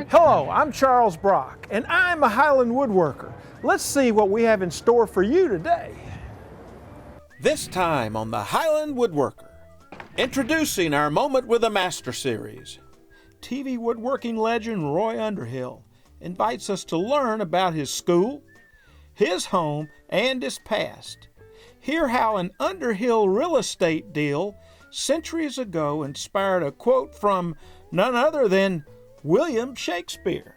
Hello, I'm Charles Brock, and I'm a Highland Woodworker. Let's see what we have in store for you today. This time on the Highland Woodworker, introducing our Moment with a Master series. TV woodworking legend Roy Underhill invites us to learn about his school, his home, and his past. Hear how an Underhill real estate deal centuries ago inspired a quote from none other than William Shakespeare.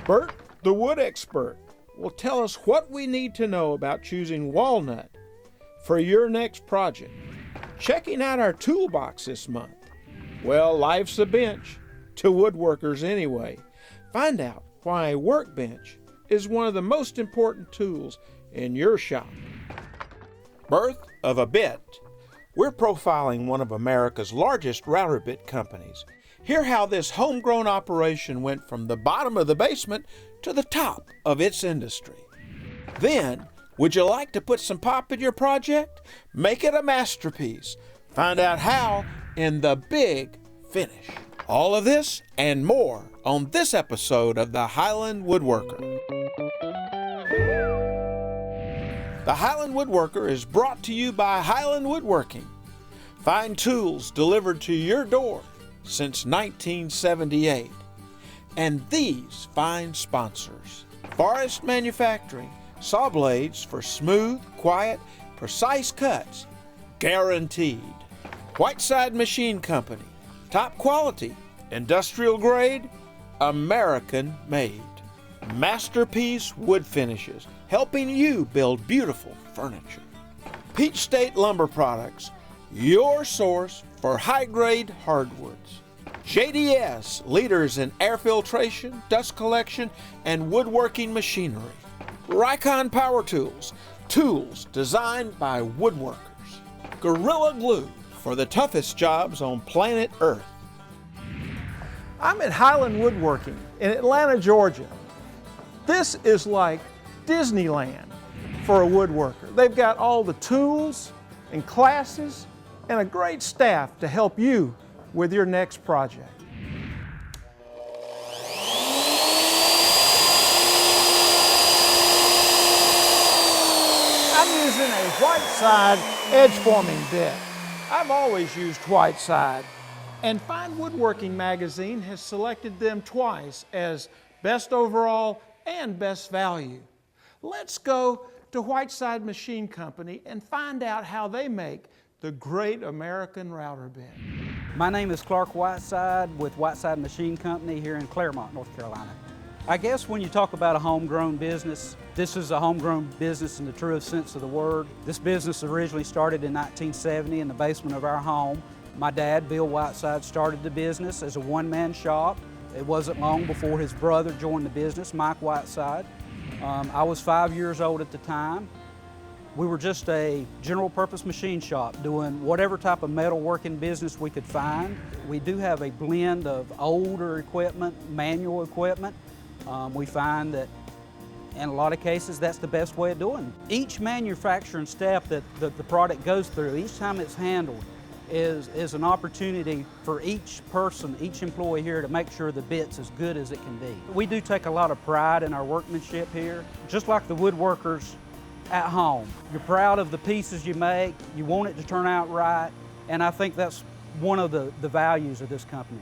Bert The Wood Expert will tell us what we need to know about choosing walnut for your next project. Checking out our toolbox this month. Well, life's a bench, to woodworkers anyway. Find out why a workbench is one of the most important tools in your shop. Birth of a bit. We're profiling one of America's largest router bit companies. Hear how this homegrown operation went from the bottom of the basement to the top of its industry. Then, would you like to put some pop in your project? Make it a masterpiece. Find out how in the big finish. All of this and more on this episode of the Highland Woodworker. The Highland Woodworker is brought to you by Highland Woodworking. Fine tools delivered to your door since 1978. And these fine sponsors: Forest Manufacturing, saw blades for smooth, quiet, precise cuts, guaranteed. Whiteside Machine Company, top quality, industrial grade, American made. Masterpiece Wood Finishes, helping you build beautiful furniture. Peach State Lumber Products, your source for high-grade hardwoods. JDS, leaders in air filtration, dust collection, and woodworking machinery. Ricon Power Tools, tools designed by woodworkers. Gorilla Glue, for the toughest jobs on planet Earth. I'm at Highland Woodworking in Atlanta, Georgia. This is like Disneyland for a woodworker. They've got all the tools and classes and a great staff to help you with your next project. I'm using a Whiteside edge forming bit. I've always used Whiteside, and Fine Woodworking magazine has selected them twice as best overall and best value. Let's go to Whiteside Machine Company and find out how they make the great American router bit. My name is Clark Whiteside with Whiteside Machine Company here in Claremont, North Carolina. I guess when you talk about a homegrown business, this is a homegrown business in the truest sense of the word. This business originally started in 1970 in the basement of our home. My dad, Bill Whiteside, started the business as a one-man shop. It wasn't long before his brother joined the business, Mike Whiteside. I was 5 years old at the time. We were just a general purpose machine shop doing whatever type of metalworking business we could find. We do have a blend of older equipment, manual equipment. We find that in a lot of cases that's the best way of doing it. Each manufacturing step that the product goes through, each time it's handled, is an opportunity for each person, each employee here to make sure the bit's as good as it can be. We do take a lot of pride in our workmanship here, just like the woodworkers at home. You're proud of the pieces you make, you want it to turn out right, and I think that's one of the values of this company.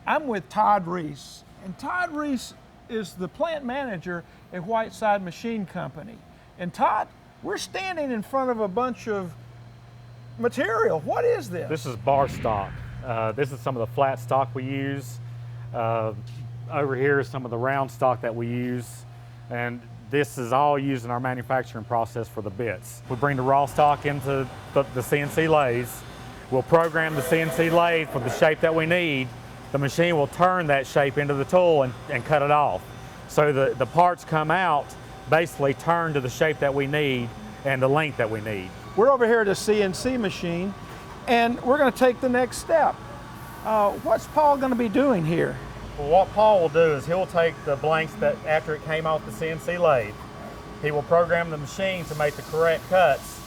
I'm with Todd Reese, and Todd Reese is the plant manager at Whiteside Machine Company. And Todd, we're standing in front of a bunch of material. What is this? This is bar stock. This is some of the flat stock we use. Over here is some of the round stock that we use. And this is all used in our manufacturing process for the bits. We bring the raw stock into the CNC lathes. We'll program the CNC lathe for the shape that we need. The machine will turn that shape into the tool and cut it off. So the parts come out basically turned to the shape that we need and the length that we need. We're over here at a CNC machine, and we're going to take the next step. What's Paul going to be doing here? Well, what Paul will do is he'll take the blanks that after it came off the CNC lathe, he will program the machine to make the correct cuts,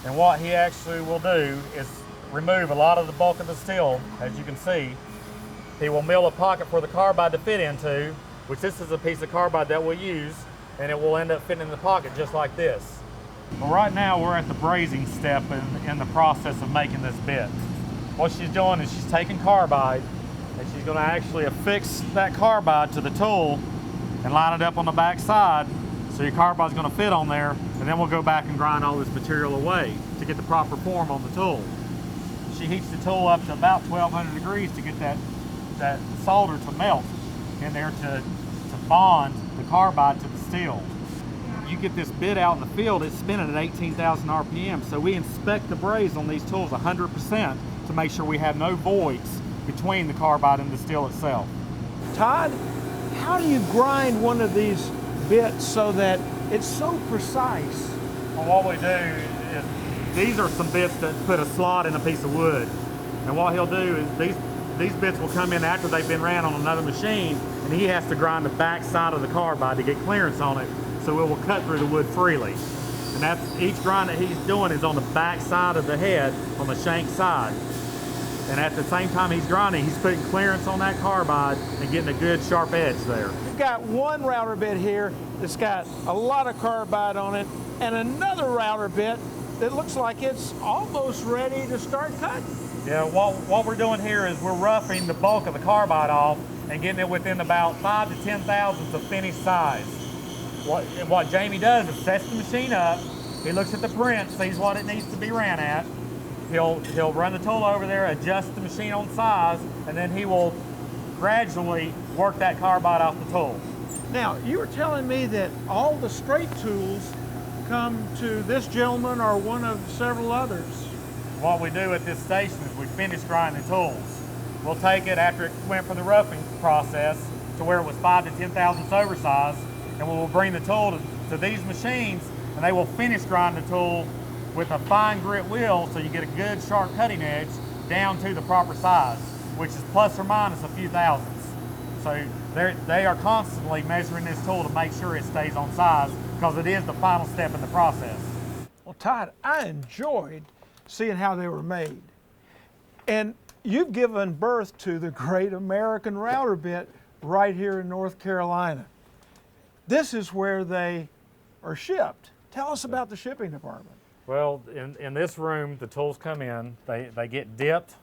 and what he actually will do is remove a lot of the bulk of the steel, as you can see, he will mill a pocket for the carbide to fit into, which this is a piece of carbide that we'll use, and it will end up fitting in the pocket just like this. Well, right now we're at the brazing step in the process of making this bit. What she's doing is she's taking carbide and she's going to actually affix that carbide to the tool and line it up on the back side so your carbide's going to fit on there, and then we'll go back and grind all this material away to get the proper form on the tool. She heats the tool up to about 1200 degrees to get that solder to melt in there to bond the carbide to the steel. You get this bit out in the field, it's spinning at 18,000 RPM, so we inspect the braze on these tools 100% to make sure we have no voids between the carbide and the steel itself. Todd, how do you grind one of these bits so that it's so precise? Well, what we do is, these are some bits that put a slot in a piece of wood. And what he'll do is these bits will come in after they've been ran on another machine, and he has to grind the back side of the carbide to get clearance on it so it will cut through the wood freely. And that's each grind that he's doing is on the back side of the head, on the shank side. And at the same time he's grinding, he's putting clearance on that carbide and getting a good sharp edge there. We've got one router bit here that's got a lot of carbide on it, and another router bit that looks like it's almost ready to start cutting. Yeah, what we're doing here is we're roughing the bulk of the carbide off and getting it within about 5 to 10 thousandths of finished size. What Jamie does is sets the machine up, he looks at the print, sees what it needs to be ran at, he'll run the tool over there, adjust the machine on size, and then he will gradually work that carbide off the tool. Now, you were telling me that all the straight tools come to this gentleman or one of several others. What we do at this station is we finish grinding tools. We'll take it after it went from the roughing process to where it was 5 to 10 thousandths oversized, and we will bring the tool to these machines, and they will finish grind the tool with a fine grit wheel so you get a good sharp cutting edge down to the proper size, which is plus or minus a few thousandths. So they are constantly measuring this tool to make sure it stays on size, because it is the final step in the process. Well, Todd, I enjoyed seeing how they were made. And you've given birth to the great American router bit right here in North Carolina. This is where they are shipped. Tell us about the shipping department. Well, in this room, the tools come in, they get dipped,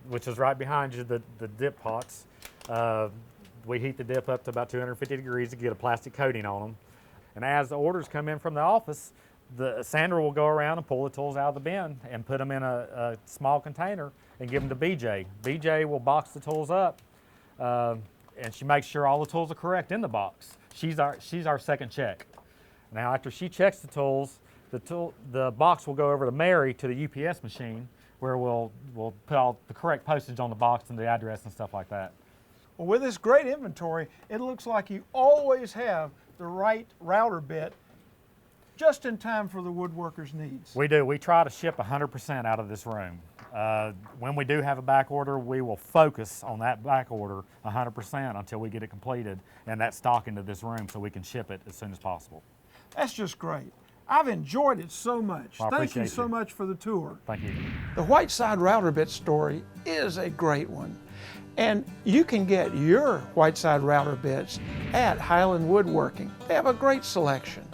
which is right behind you, the dip pots. We heat the dip up to about 250 degrees to get a plastic coating on them. And as the orders come in from the office, the sander will go around and pull the tools out of the bin and put them in a small container and give them to BJ. BJ will box the tools up, and she makes sure all the tools are correct in the box. She's our second check. Now, after she checks the tools, the box will go over to Mary to the UPS machine, where we'll put all the correct postage on the box and the address and stuff like that. Well, with this great inventory, it looks like you always have the right router bit just in time for the woodworker's needs. We do. We try to ship 100% out of this room. When we do have a back order, we will focus on that back order 100% until we get it completed and that stock into this room so we can ship it as soon as possible. That's just great. I've enjoyed it so much. Well, Thank you appreciate so you. much for the tour. Thank you. The Whiteside router bit story is a great one. And you can get your Whiteside router bits at Highland Woodworking. They have a great selection.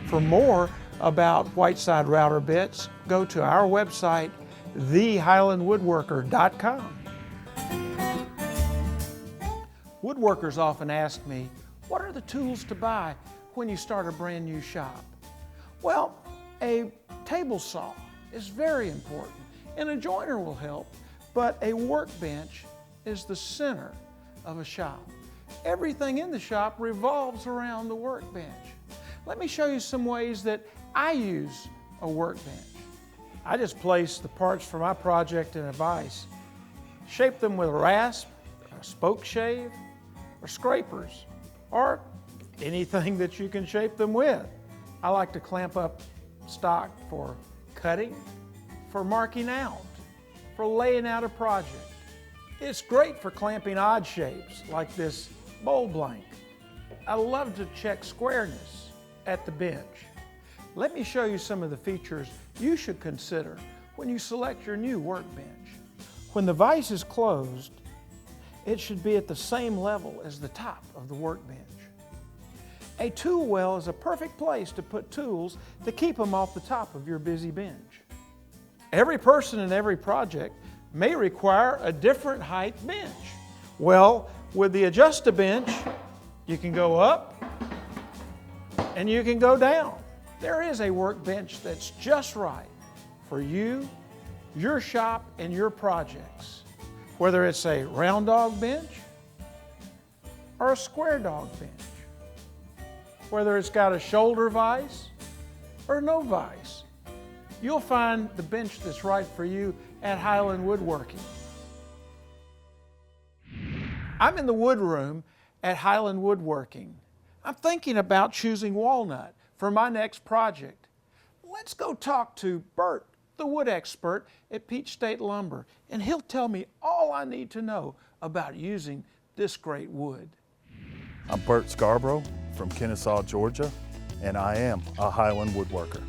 For more about Whiteside router bits, go to our website, thehighlandwoodworker.com. Woodworkers often ask me, what are the tools to buy when you start a brand new shop? Well, a table saw is very important, and a joiner will help, but a workbench is the center of a shop. Everything in the shop revolves around the workbench. Let me show you some ways that I use a workbench. I just place the parts for my project in a vise, shape them with a rasp, a spoke shave, or scrapers, or anything that you can shape them with. I like to clamp up stock for cutting, for marking out, for laying out a project. It's great for clamping odd shapes like this bowl blank. I love to check squareness at the bench. Let me show you some of the features you should consider when you select your new workbench. When the vise is closed, it should be at the same level as the top of the workbench. A tool well is a perfect place to put tools to keep them off the top of your busy bench. Every person in every project may require a different height bench. Well, with the Adjust-A-Bench, you can go up and you can go down. There is a workbench that's just right for you, your shop, and your projects. Whether it's a round dog bench or a square dog bench. Whether it's got a shoulder vise or no vise. You'll find the bench that's right for you at Highland Woodworking. I'm in the wood room at Highland Woodworking. I'm thinking about choosing walnut for my next project. Let's go talk to Bert, the wood expert at Peach State Lumber, and he'll tell me all I need to know about using this great wood. I'm Bert Scarborough from Kennesaw, Georgia, and I am a Highland Woodworker.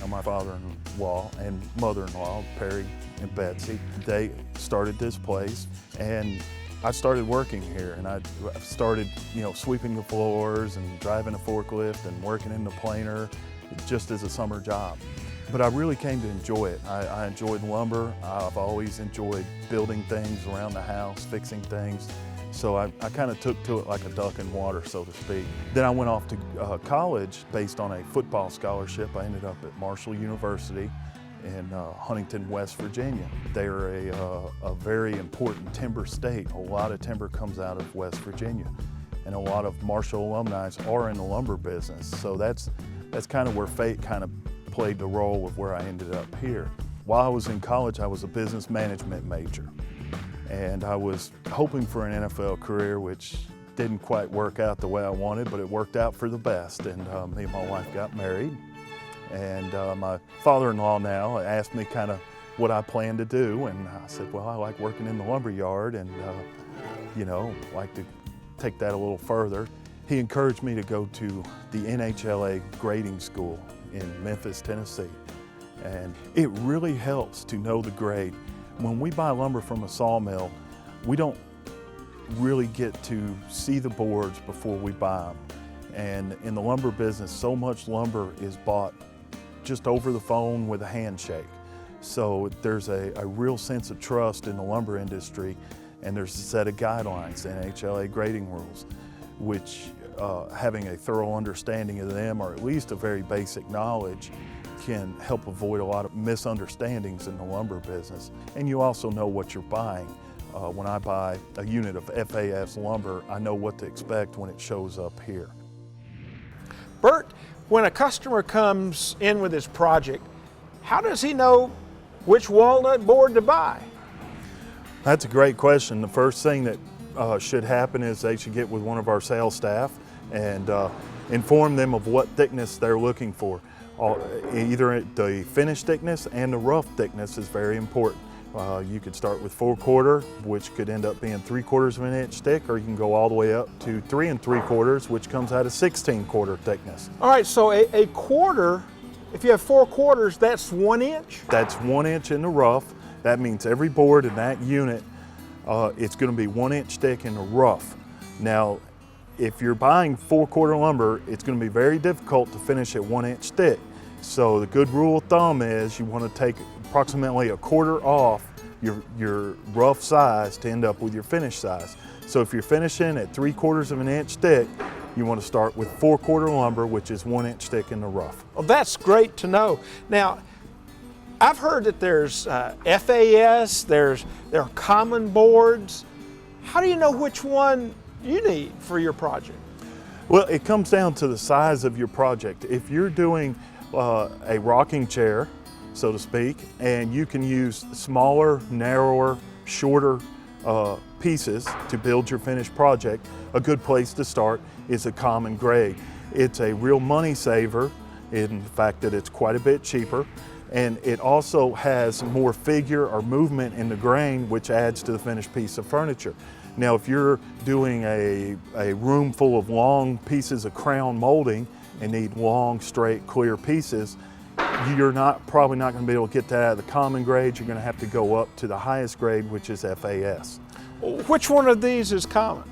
My father-in-law and mother-in-law, Perry and Betsy, they started this place, and I started working here, and I started, sweeping the floors and driving a forklift and working in the planer just as a summer job. But I really came to enjoy it. I enjoyed lumber. I've always enjoyed building things around the house, fixing things. So I kind of took to it like a duck in water, so to speak. Then I went off to college based on a football scholarship. I ended up at Marshall University in Huntington, West Virginia. They're a very important timber state. A lot of timber comes out of West Virginia, and a lot of Marshall alumni are in the lumber business. So that's kind of where fate kind of played the role of where I ended up here. While I was in college, I was a business management major, and I was hoping for an NFL career, which didn't quite work out the way I wanted, but it worked out for the best. And me and my wife got married. And my father-in-law now asked me kind of what I planned to do, and I said, well, I like working in the lumber yard and, like to take that a little further. He encouraged me to go to the NHLA grading school in Memphis, Tennessee. And it really helps to know the grade. When we buy lumber from a sawmill, we don't really get to see the boards before we buy them. And in the lumber business, so much lumber is bought just over the phone with a handshake. So there's a real sense of trust in the lumber industry, and there's a set of guidelines, NHLA grading rules, which having a thorough understanding of them, or at least a very basic knowledge, can help avoid a lot of misunderstandings in the lumber business. And you also know what you're buying. When I buy a unit of FAS lumber, I know what to expect when it shows up here. Bert, when a customer comes in with his project, how does he know which walnut board to buy? That's a great question. The first thing that should happen is they should get with one of our sales staff and inform them of what thickness they're looking for. Either the finish thickness and the rough thickness is very important. You could start with 4/4, which could end up being 3/4 of an inch thick, or you can go all the way up to 3 3/4, which comes out of 16/4 thickness. All right, so a quarter, if you have 4/4, that's 1 inch? That's 1 inch in the rough. That means every board in that unit, it's going to be 1 inch thick in the rough. Now, if you're buying 4/4 lumber, it's going to be very difficult to finish at 1 inch thick. So the good rule of thumb is you want to take approximately a quarter off your rough size to end up with your finish size. So if you're finishing at 3/4 of an inch thick, you want to start with 4/4 lumber, which is 1 inch thick in the rough. Well, that's great to know. Now, I've heard that there's FAS, there are common boards. How do you know which one you need for your project? Well, it comes down to the size of your project. If you're doing a rocking chair, so to speak, and you can use smaller, narrower, shorter pieces to build your finished project, a good place to start is a common grade. It's a real money saver in the fact that it's quite a bit cheaper, and it also has more figure or movement in the grain, which adds to the finished piece of furniture. Now, if you're doing a room full of long pieces of crown molding and need long, straight, clear pieces, you're probably not going to be able to get that out of the common grade. You're going to have to go up to the highest grade, which is FAS. Which one of these is common?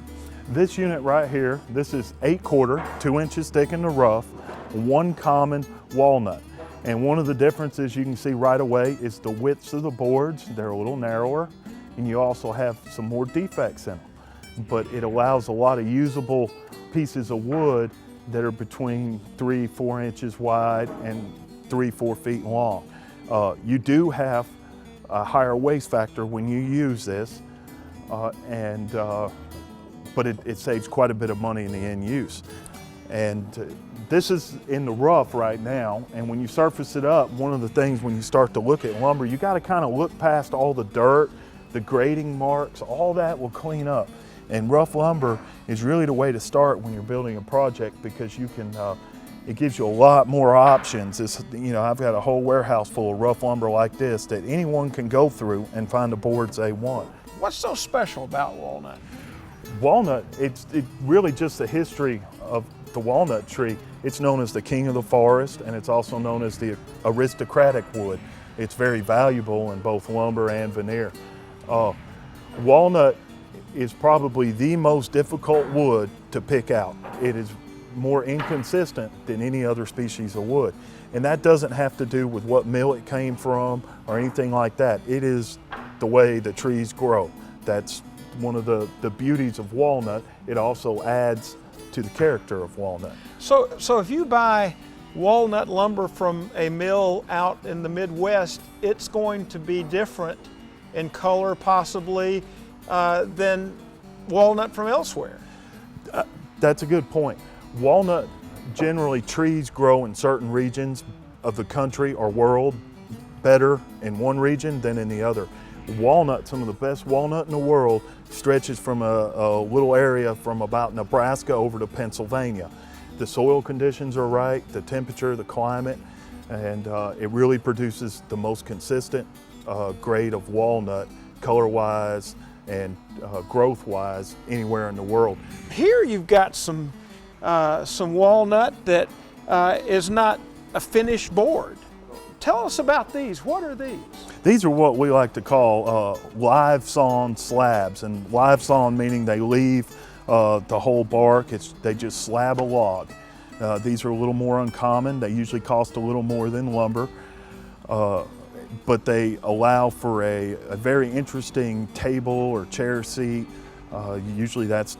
This unit right here, this is 8/4, 2 inches thick in the rough, one common walnut. And one of the differences you can see right away is the widths of the boards. They're a little narrower, and you also have some more defects in them. But it allows a lot of usable pieces of wood that are between 3-4 inches wide and 3-4 feet long. You do have a higher waste factor when you use this, but it saves quite a bit of money in the end use. And this is in the rough right now, and when you surface it up, one of the things when you start to look at lumber, you got to kind of look past all the dirt, the grading marks, all that will clean up. And rough lumber is really the way to start when you're building a project, because you can, it gives you a lot more options. It's, you know, I've got a whole warehouse full of rough lumber like this that anyone can go through and find the boards they want. What's so special about walnut? Walnut, it's really just the history of the walnut tree. It's known as the king of the forest, and it's also known as the aristocratic wood. It's very valuable in both lumber and veneer. Walnut is probably the most difficult wood to pick out. It is more inconsistent than any other species of wood. And that doesn't have to do with what mill it came from or anything like that. It is the way the trees grow. That's one of the beauties of walnut. It also adds to the character of walnut. So if you buy walnut lumber from a mill out in the Midwest, it's going to be different in color possibly than walnut from elsewhere. That's a good point. Walnut, generally trees grow in certain regions of the country or world better in one region than in the other. Walnut, some of the best walnut in the world, stretches from a little area from about Nebraska over to Pennsylvania. The soil conditions are right, the temperature, the climate, and it really produces the most consistent grade of walnut, color-wise and growth-wise, anywhere in the world. Here you've got some walnut that is not a finished board. Tell us about these. What are these? These are what we like to call live sawn slabs, and live sawn meaning they leave the whole bark. They just slab a log. These are a little more uncommon. They usually cost a little more than lumber, but they allow for a very interesting table or chair seat. Usually that's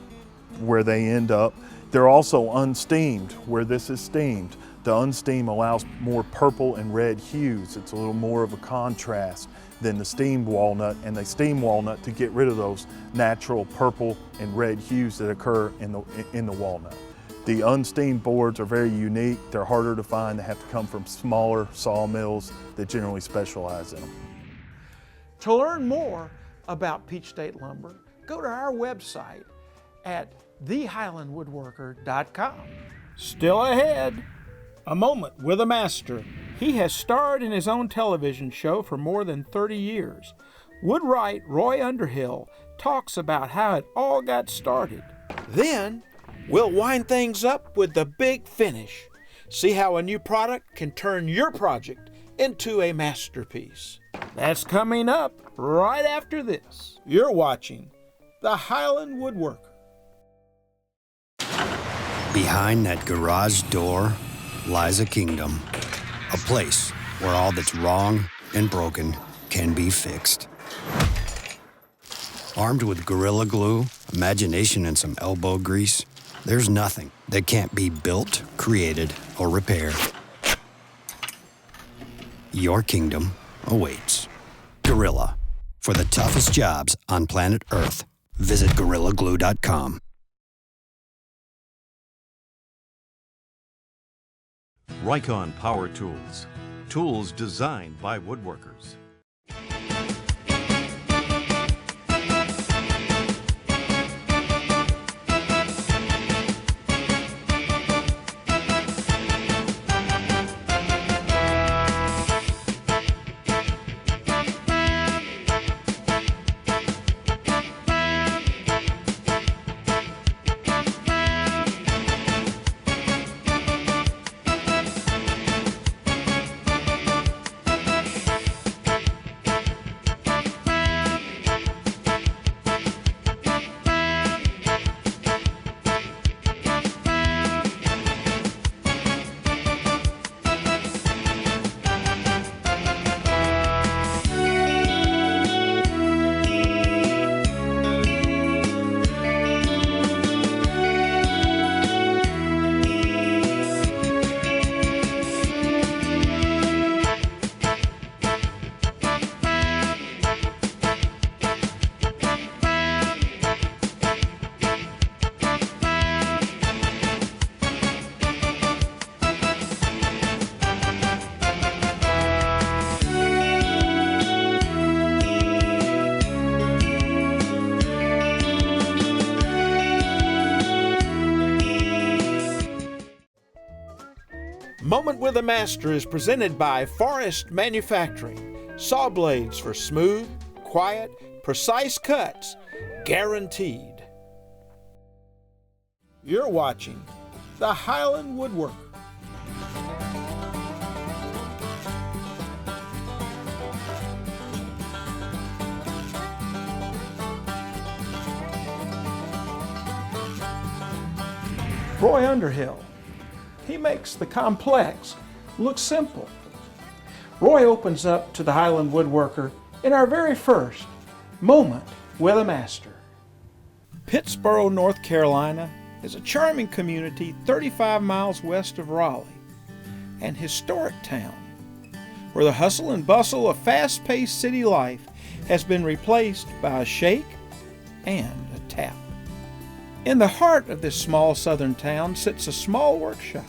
where they end up. They're also unsteamed, where this is steamed. The unsteam allows more purple and red hues. It's a little more of a contrast than the steamed walnut, and they steam walnut to get rid of those natural purple and red hues that occur in the walnut. The unsteamed boards are very unique. They're harder to find. They have to come from smaller sawmills that generally specialize in them. To learn more about Peach State Lumber, go to our website at thehighlandwoodworker.com. Still ahead, a moment with a master. He has starred in his own television show for more than 30 years. Woodwright Roy Underhill talks about how it all got started. Then, we'll wind things up with the big finish. See how a new product can turn your project into a masterpiece. That's coming up right after this. You're watching The Highland Woodworker. Behind that garage door lies a kingdom, a place where all that's wrong and broken can be fixed. Armed with Gorilla Glue, imagination, and some elbow grease, there's nothing that can't be built, created, or repaired. Your kingdom awaits. Gorilla. For the toughest jobs on planet Earth, visit GorillaGlue.com. Rycon Power Tools. Tools designed by woodworkers. Moment with a Master is presented by Forest Manufacturing. Saw blades for smooth, quiet, precise cuts, guaranteed. You're watching the Highland Woodworker. Roy Underhill. He makes the complex look simple. Roy opens up to the Highland Woodworker in our very first Moment with a Master. Pittsboro, North Carolina is a charming community 35 miles west of Raleigh, an historic town where the hustle and bustle of fast-paced city life has been replaced by a shake and a tap. In the heart of this small southern town sits a small workshop,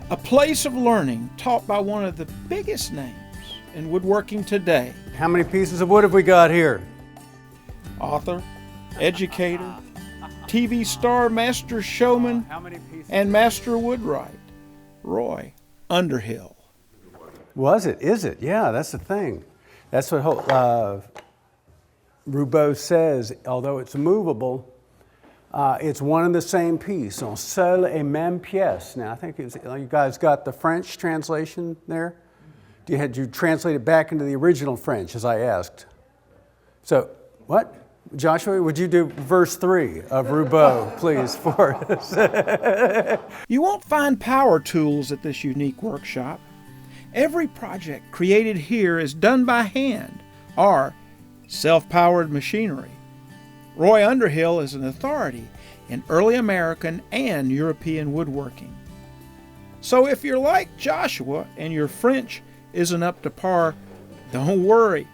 a place of learning taught by one of the biggest names in woodworking today. How many pieces of wood have we got here? Author, educator, TV star, master showman, and master woodwright, Roy Underhill. Was it? Is it? Yeah, that's the thing. That's what Roubaud says. Although it's movable, it's one and the same piece, en seule et même pièce. Now, I think you guys got the French translation there. Had you translate it back into the original French, as I asked? So, what? Joshua, would you do verse 3 of Roubaud, please, for us? You won't find power tools at this unique workshop. Every project created here is done by hand or self-powered machinery. Roy Underhill is an authority in early American and European woodworking. So if you're like Joshua and your French isn't up to par, don't worry.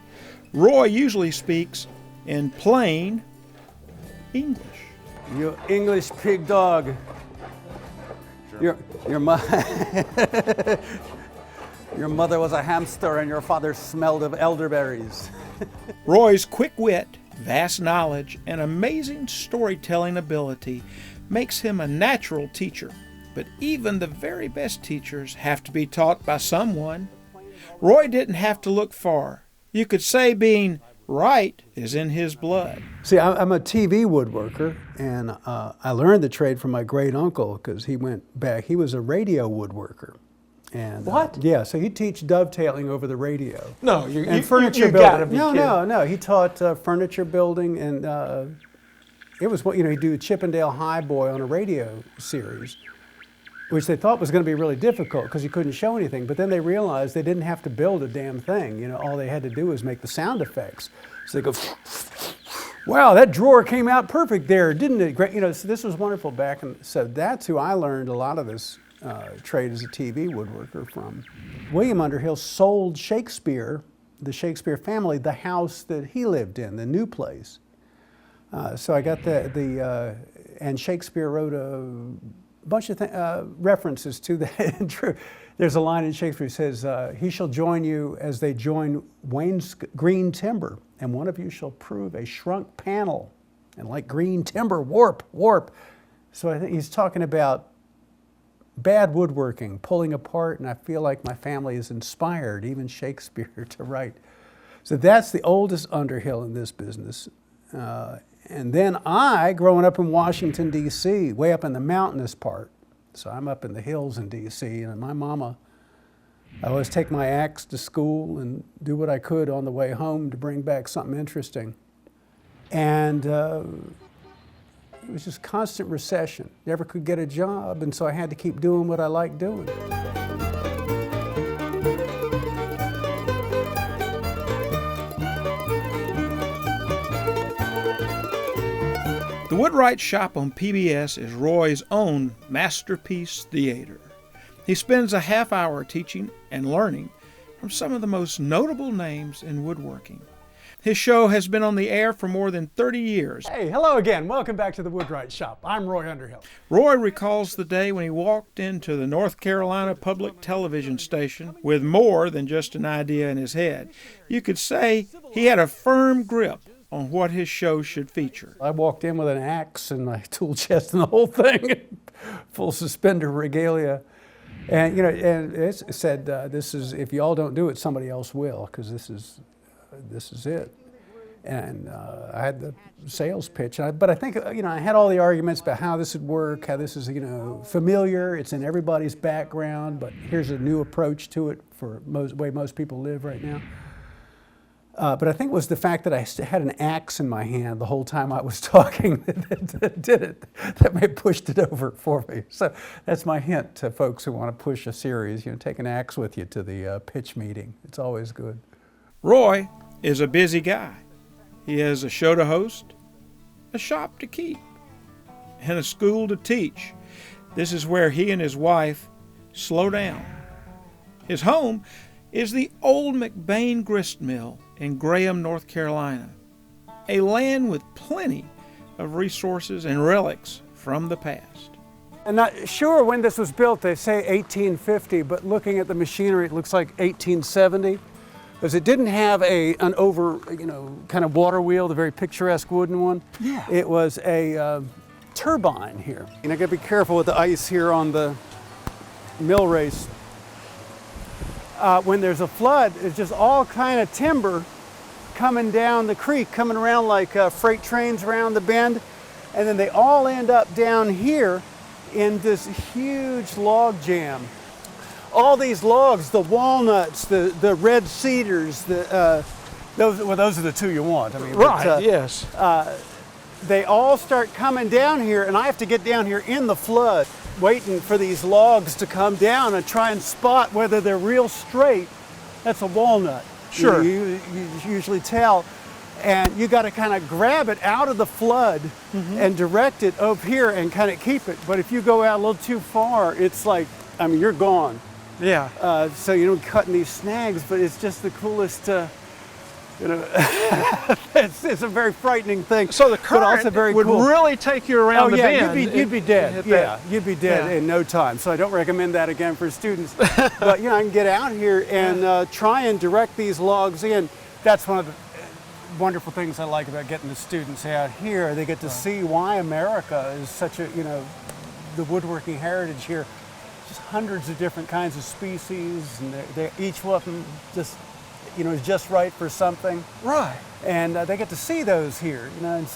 Roy usually speaks in plain English. You English pig dog. Your mother was a hamster and your father smelled of elderberries. Roy's quick wit, vast knowledge, and amazing storytelling ability makes him a natural teacher. But even the very best teachers have to be taught by someone. Roy didn't have to look far. You could say being right is in his blood. See, I'm a TV woodworker, and I learned the trade from my great uncle because he went back. He was a radio woodworker. And, What? Yeah, so he'd teach dovetailing over the radio. No, Furniture you building. gotta be kidding. No. He taught furniture building, and it was what he'd do a Chippendale High Boy on a radio series, which they thought was going to be really difficult because you couldn't show anything. But then they realized they didn't have to build a damn thing. All they had to do was make the sound effects. So they go, wow, that drawer came out perfect there, didn't it? Great, so this was wonderful back. And so that's who I learned a lot of this trade as a TV woodworker from. William Underhill sold Shakespeare, the Shakespeare family, the house that he lived in, the new place. So I got and Shakespeare wrote a bunch of references to that. There's a line in Shakespeare that says, he shall join you as they join Wayne's green timber, and one of you shall prove a shrunk panel, and like green timber, warp. So I think he's talking about bad woodworking, pulling apart, and I feel like my family is inspired, even Shakespeare, to write. So that's the oldest Underhill in this business. And then growing up in Washington, D.C., way up in the mountainous part, so I'm up in the hills in D.C., and my mama, I always take my axe to school and do what I could on the way home to bring back something interesting. And it was just constant recession. Never could get a job, and so I had to keep doing what I liked doing. The Woodwright shop on PBS is Roy's own masterpiece theater. He spends a half hour teaching and learning from some of the most notable names in woodworking. His show has been on the air for more than 30 years. Hey, hello again. Welcome back to the Woodwright Shop. I'm Roy Underhill. Roy recalls the day when he walked into the North Carolina public television station with more than just an idea in his head. You could say he had a firm grip on what his show should feature. I walked in with an axe and my tool chest and the whole thing, full suspender regalia. And and it said, "This is, if you all don't do it, somebody else will, because this is it." And I had the sales pitch, but I think I had all the arguments about how this would work, how this is familiar, it's in everybody's background, but here's a new approach to it for way most people live right now. But I think it was the fact that I had an axe in my hand the whole time I was talking that did it, that may have pushed it over for me. So that's my hint to folks who want to push a series. Take an axe with you to the pitch meeting. It's always good. Roy is a busy guy. He has a show to host, a shop to keep, and a school to teach. This is where he and his wife slow down. His home is the old McBain grist mill in Graham, North Carolina, a land with plenty of resources and relics from the past. I'm not sure when this was built. They say 1850, but looking at the machinery, it looks like 1870, because it didn't have an over, kind of water wheel, the very picturesque wooden one. Yeah. It was a turbine here. I got to be careful with the ice here on the mill race. When there's a flood, it's just all kind of timber coming down the creek, coming around like freight trains around the bend, and then they all end up down here in this huge log jam. All these logs, the walnuts, the red cedars, those are the two you want. I mean, Right, yes. they all start coming down here, and I have to get down here in the flood, waiting for these logs to come down and try and spot whether they're real straight. That's a walnut. Sure. You usually tell. And you got to kind of grab it out of the flood and direct it up here and kind of keep it. But if you go out a little too far, it's like, you're gone. Yeah. So cutting these snags, but it's just the coolest. It's a very frightening thing. So the but current also very would cool. really take you around the bend. You'd be dead. Hit Yeah, that. you'd be dead Yeah. in no time. So I don't recommend that again for students. But I can get out here and try and direct these logs in. That's one of the wonderful things I like about getting the students out here. They get to see why America is such a, the woodworking heritage here. Just hundreds of different kinds of species, and each one of them just, is just right for something. Right. And they get to see those here, and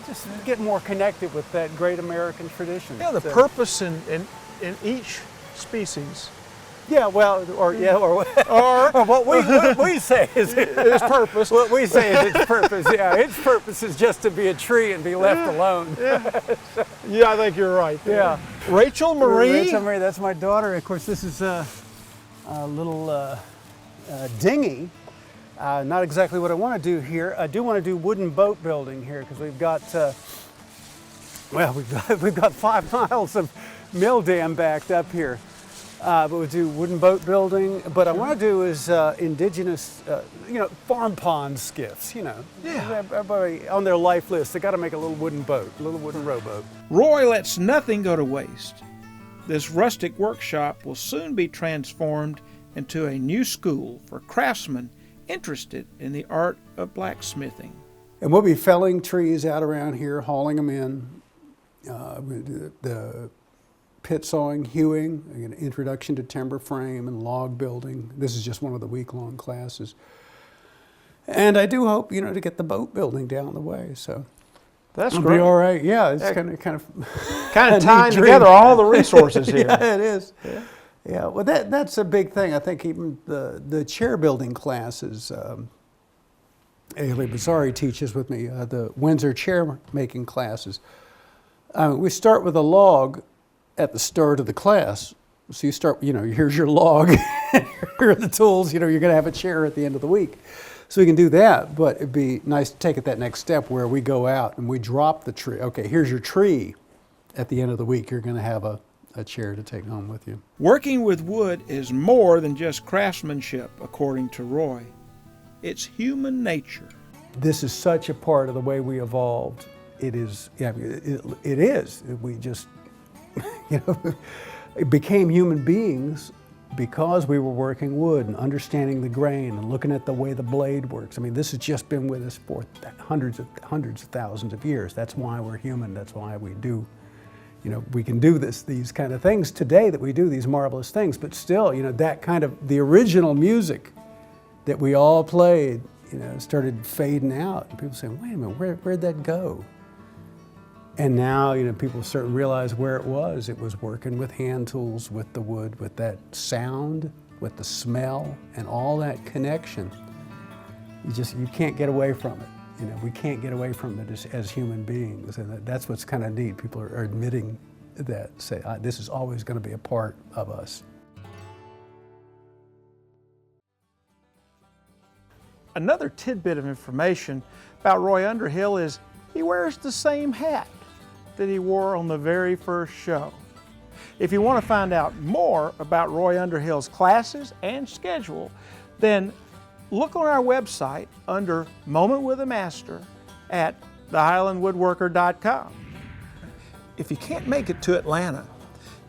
just get more connected with that great American tradition. Yeah, the purpose in each species. Yeah, well, or what we say is Its purpose. What we say is its purpose. Yeah, its purpose is just to be a tree and be left alone. Yeah, I think you're right. Yeah. Rachel Marie. Rachel Marie, that's my daughter. Of course, this is a little dinghy. Not exactly what I want to do here. I do want to do wooden boat building here because we've got, we've got 5 miles of mill dam backed up here. But we do wooden boat building. But I want to do is indigenous, farm pond skiffs. Yeah. Everybody on their life list, they got to make a little wooden boat, a little wooden rowboat. Roy lets nothing go to waste. This rustic workshop will soon be transformed into a new school for craftsmen interested in the art of blacksmithing. And we'll be felling trees out around here, hauling them in. We do the pit sawing, hewing, an introduction to timber frame and log building. This is just one of the week-long classes. And I do hope, to get the boat building down the way. So That's it'll great. be all right. Yeah, it's kind of Tying together all the resources here. Yeah, it is. Yeah, well, that's a big thing. I think even the chair building classes, Ailey Bazzari teaches with me, the Windsor chair making classes. We start with a log at the start of the class. So you start, here's your log, here are the tools, you're going to have a chair at the end of the week. So we can do that, but it'd be nice to take it that next step where we go out and we drop the tree. Okay, here's your tree. At the end of the week, you're going to have a chair to take home with you. Working with wood is more than just craftsmanship, according to Roy. It's human nature. This is such a part of the way we evolved. It is, it is. We just, it became human beings because we were working wood and understanding the grain and looking at the way the blade works. I mean, this has just been with us for hundreds of thousands of years. That's why we're human. That's why we do, you know, we can do these kind of things today that we do, these marvelous things, but still, you know, that kind of, the original music that we all played, you know, started fading out. And people saying, wait a minute, where'd that go? And now, you know, people start to realize where it was. It was working with hand tools, with the wood, with that sound, with the smell, and all that connection. You can't get away from it. You know, we can't get away from it as human beings, and that's what's kind of neat. People are admitting that, say, this is always going to be a part of us. Another tidbit of information about Roy Underhill is he wears the same hat that he wore on the very first show. If you want to find out more about Roy Underhill's classes and schedule, then look on our website under Moment with a Master at thehighlandwoodworker.com. If you can't make it to Atlanta,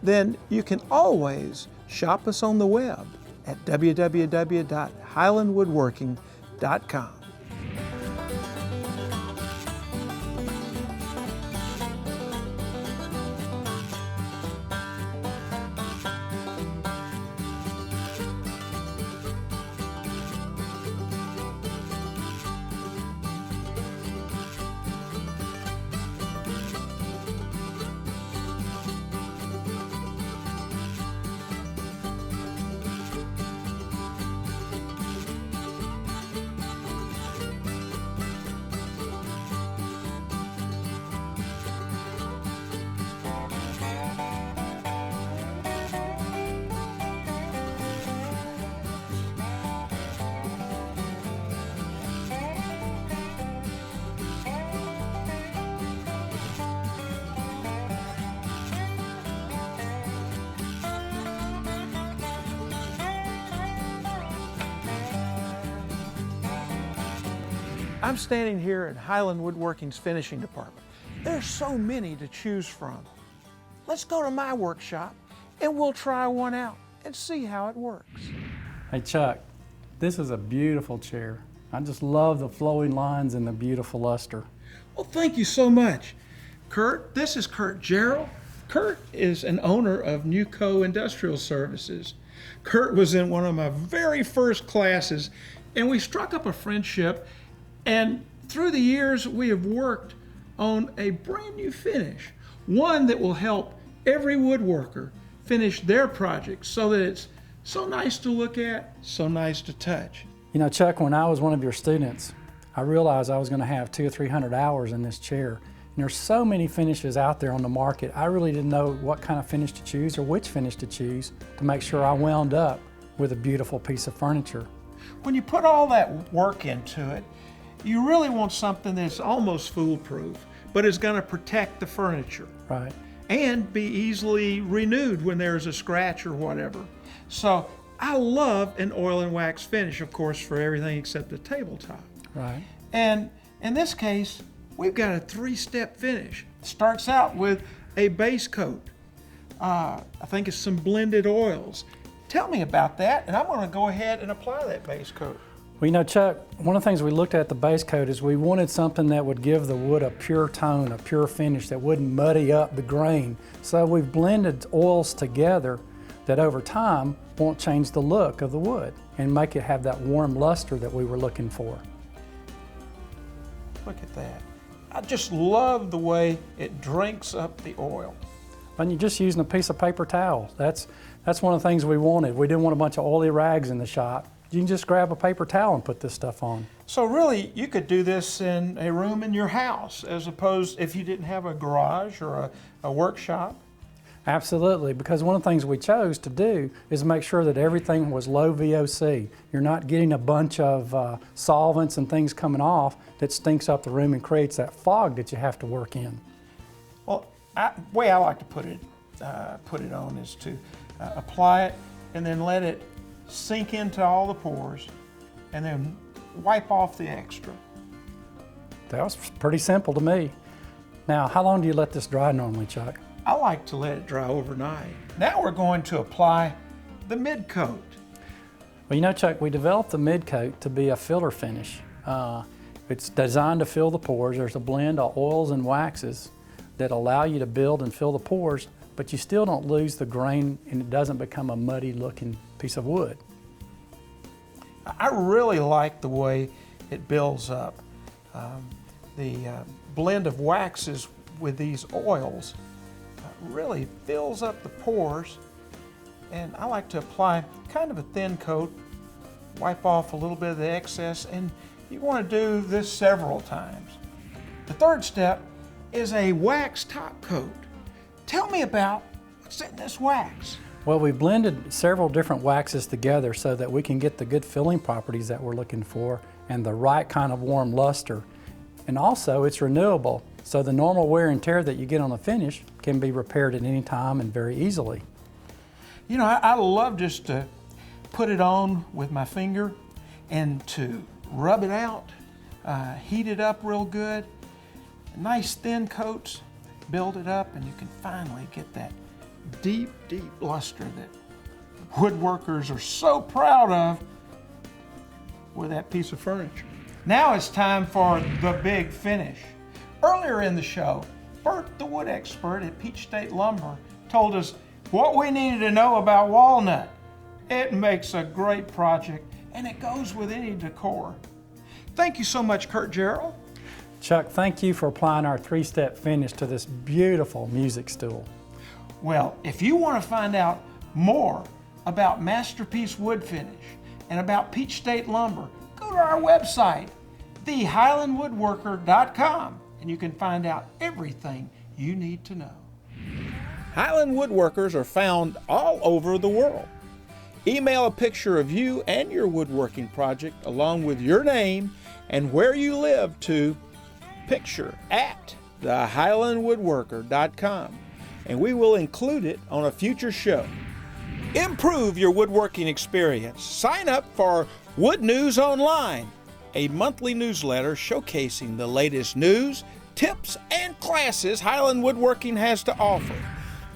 then you can always shop us on the web at www.highlandwoodworking.com. I'm standing here at Highland Woodworking's finishing department. There's so many to choose from. Let's go to my workshop and we'll try one out and see how it works. Hey Chuck, this is a beautiful chair. I just love the flowing lines and the beautiful luster. Well, thank you so much. Kurt, this is Kurt Gerald. Kurt is an owner of Newco Industrial Services. Kurt was in one of my very first classes and we struck up a friendship, and through the years we have worked on a brand new finish, one that will help every woodworker finish their project so that it's so nice to look at, so nice to touch. You know, Chuck, when I was one of your students, I realized I was going to have 200 or 300 hours in this chair. And there's so many finishes out there on the market, I really didn't know what kind of finish to choose or which finish to choose to make sure I wound up with a beautiful piece of furniture. When you put all that work into it, you really want something that's almost foolproof, but is going to protect the furniture. Right. And be easily renewed when there's a scratch or whatever. So I love an oil and wax finish, of course, for everything except the tabletop. Right. And in this case, we've got a 3-step finish. It starts out with a base coat. I think it's some blended oils. Tell me about that, and I'm going to go ahead and apply that base coat. Well, you know, Chuck, one of the things we looked at the base coat is we wanted something that would give the wood a pure tone, a pure finish that wouldn't muddy up the grain. So we've blended oils together that over time won't change the look of the wood and make it have that warm luster that we were looking for. Look at that. I just love the way it drinks up the oil. And you're just using a piece of paper towel. That's one of the things we wanted. We didn't want a bunch of oily rags in the shop. You can just grab a paper towel and put this stuff on. So really, you could do this in a room in your house as opposed if you didn't have a garage or a workshop. Absolutely, because one of the things we chose to do is make sure that everything was low VOC. You're not getting a bunch of solvents and things coming off that stinks up the room and creates that fog that you have to work in. Well, the way I like to put it on is to apply it and then let it sink into all the pores and then wipe off the extra. That was pretty simple to me. Now, how long do you let this dry normally, Chuck? I like to let it dry overnight. Now we're going to apply the mid coat. Well, you know, Chuck, we developed the mid coat to be a filler finish. It's designed to fill the pores. There's a blend of oils and waxes that allow you to build and fill the pores, but you still don't lose the grain and it doesn't become a muddy looking piece of wood. I really like the way it builds up. The blend of waxes with these oils really fills up the pores, and I like to apply kind of a thin coat, wipe off a little bit of the excess, and you want to do this several times. The third step is a wax top coat. Tell me about what's in this wax. Well, we blended several different waxes together so that we can get the good filling properties that we're looking for and the right kind of warm luster. And also it's renewable, so the normal wear and tear that you get on the finish can be repaired at any time and very easily. You know, I love just to put it on with my finger and to rub it out, heat it up real good. Nice thin coats, build it up, and you can finally get that deep, deep luster that woodworkers are so proud of with that piece of furniture. Now it's time for the big finish. Earlier in the show, Bert the Wood Expert at Peach State Lumber told us what we needed to know about walnut. It makes a great project and it goes with any decor. Thank you so much, Kurt Gerald. Chuck, thank you for applying our three-step finish to this beautiful music stool. Well, if you want to find out more about Masterpiece Wood Finish and about Peach State Lumber, go to our website, thehighlandwoodworker.com, and you can find out everything you need to know. Highland Woodworkers are found all over the world. Email a picture of you and your woodworking project along with your name and where you live to picture@thehighlandwoodworker.com, and we will include it on a future show. Improve your woodworking experience. Sign up for Wood News Online, a monthly newsletter showcasing the latest news, tips, and classes Highland Woodworking has to offer.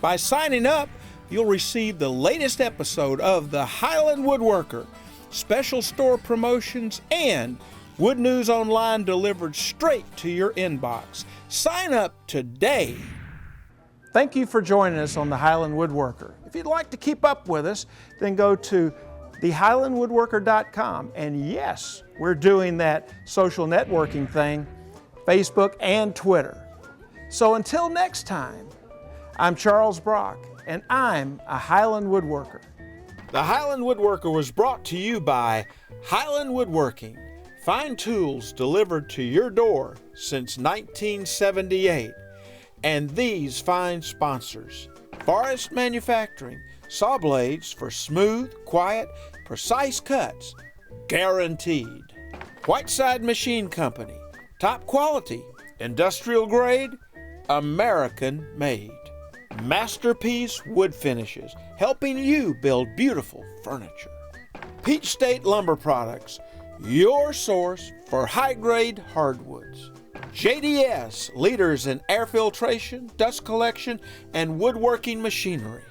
By signing up, you'll receive the latest episode of the Highland Woodworker, special store promotions, and Wood News Online delivered straight to your inbox. Sign up today. Thank you for joining us on the Highland Woodworker. If you'd like to keep up with us, then go to thehighlandwoodworker.com. And yes, we're doing that social networking thing, Facebook and Twitter. So until next time, I'm Charles Brock, and I'm a Highland Woodworker. The Highland Woodworker was brought to you by Highland Woodworking. Fine tools delivered to your door since 1978. And these fine sponsors: Forest Manufacturing, saw blades for smooth, quiet, precise cuts, guaranteed. Whiteside Machine Company, top quality, industrial grade, American made. Masterpiece Wood Finishes, helping you build beautiful furniture. Peach State Lumber Products, your source for high-grade hardwoods. JDS, leaders in air filtration, dust collection, and woodworking machinery.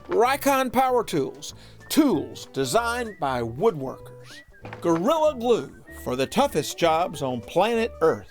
Rikon Power Tools, tools designed by woodworkers. Gorilla Glue, for the toughest jobs on planet Earth.